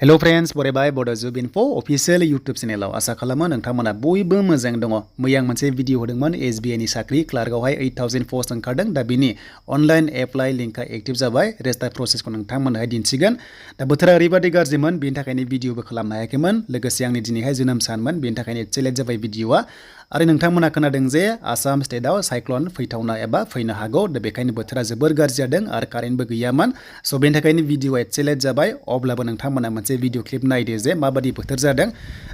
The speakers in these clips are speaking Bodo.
Hello friends, बरायबाय Bodo Info official YouTube channel आसा खालामो नोंथांमोना बयबो मोजां दङ। मैया मोनसे भिडिअ होदोंमोन SBI नि साख्रि क्लार्कआवहाय 8000 पोस्ट ओंखारदों। दा बिनि अनलाइन एप्लाइ लिंकआ एक्टिभ जाबाय। रेजिस्टार प्रसेसखौ नोंथांमोनहाय दिन्थिगोन। दा बोथोरा ओरैबादि गाज्रिमोन, बेनि थाखायनो भिडिअबो खालामनो हायाखैमोन। लोगोसे आंनि दिनैहाय जोनोम सानमोन, बेनि थाखायनो एसे लेट जाबाय भिडिअआ। आरो नोंथांमोना खोनादों जे आसाम स्टेटआव साइक्ल'न फैथावना एबा फैनो हागौ। दा बेखायनो बोथोरा जोबोर गाज्रि जादों आरो कारेन्टबो गैयामोन। स' बेनि थाखायनो भिडिअआ एसे लेट जाबाय। अब्लाबो नोंथांमोना मोनसे भिडिअ क्लिप नायदो जे माबादि बोथोर जादों।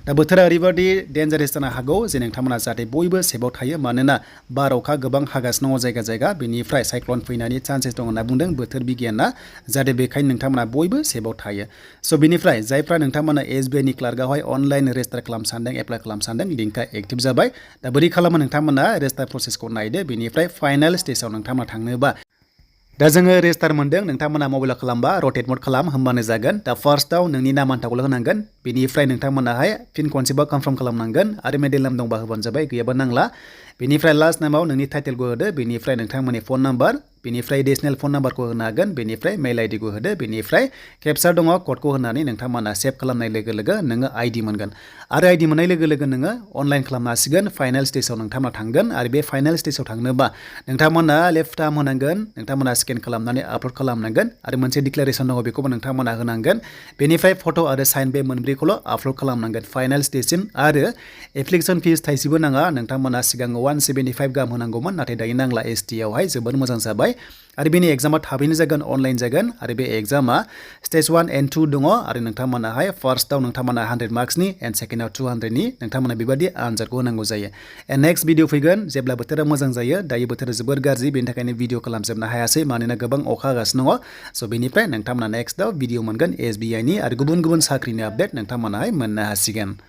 दा बोथोरा ओरैबादि डेन्जारेस जानो हागौ जे नोंथांमोना जाहाथे बयबो सेफआव थायो, मानोना बार अखा गोबां हागासिनो दङ जायगा जायगा। बेनिफ्राय साइक्ल'न फैनायनि चान्सेस दं होनना बुंदों बोथोर बिगियाना। जाहाथे बेखायनो नोंथांमोना बयबो सेफआव थायो। स' बेनिफ्राय जायफ्रा नोंथांमोना SBI नि क्लार्कआवहाय अनलाइन रेजिस्टार खालामनो सानदों, एप्लाइ खालामनो सानदों, लिंकआ एक्टिभ जाबाय। दा बोरै खालामो नोंथांमोना रेजिस्टार प्रसेसखौ नायदो। बेनिफ्राय फाइनाल स्टेजाव नोंथांमोना थांनोबा दा जोङो रेजिस्टार मोनदों, नोंथांमोना मबाइलाव खालामबा रटेट मड खालाम होमबानो जागोन। दा फार्स्टआव नोंनि नाम आन्थाखौल' होनांगोन। बेनिफ्राय नोंथांमोनाहाय फिन खनसेबाव कनफार्म खालामनांगोन आरो मेडेल नाम दंबा होबानो जाबाय, गैयाबा नांला। बेनिफ्राय लास्ट नामाव नोंनि टाइटेलखौ होदो। बेनिफ्राय नोंथांमोननि फन नाम्बार, बेनिफ्राय एडिशनेल फन नाम्बारखौ होनो हागोन। बेनिफ्राय मेल आइडिखौ होदो। बेनिफ्राय केपचा दङ, क'डखौ होनानै नोंथांमोना सेभ खालामनाय लोगो लोगो नोङो आइडि मोनगोन। आरो आइडि मोननाय लोगो लोगो नोङो अनलाइन खालामनो हासिगोन। फाइनाल स्टेजाव नोंथांमोना थांगोन। आरो बे फाइनाल स्टेजाव थांनोबा नोंथांमोना लेफ्ट टार्म होनांगोन, नोंथांमोना स्केन खालामनानै आपल'ड खालामनांगोन। आरो मोनसे डिक्लारेसन दङ, बेखौबो नोंथांमोना होनांगोन। बेनिफ्राय फट' आरो साइन बे मोनब्रैखौल' आपल'ड खालामनांगोन फाइनाल स्टेजसिम। आरो एप्लिकेसन फिस थाइसेबो नाङा। नोंथांमोना सिगां 175 गाहाम होनांगौमोन, नाथाय दायो नांला। ST आवहाय जोबोद मोजां जाबाय। आरो बेनि एग्जामा थाबैनो जागोन, अनलाइन जागोन। आरो बे एग्जामा स्टेज 1 and 2 दङ। आरो नोंथांमोनाहाय फार्स्टआव नोंथांमोना 100 मार्क्सनि एन्ड सेकेन्डआव 200 नि नोंथांमोना बेबादि आनजादखौ होनांगौ जायो। एन्ड नेक्स्ट भिडिअ फैगोन जेब्ला बोथोरा मोजां जायो। दायो बोथोरा जोबोर गाज्रि, बेनि थाखायनो भिडिअ खालामजोबनो हायासै, मानोना गोबां अखा हागासिनो दङ। स' बेनिफ्राय नोंथांमोना नेक्स्टआव भिडिअ मोनगोन SBI नि आरो गुबुन गुबुन साख्रिनि आपडेट नोंथांमोनाहाय मोननो हासिगोन।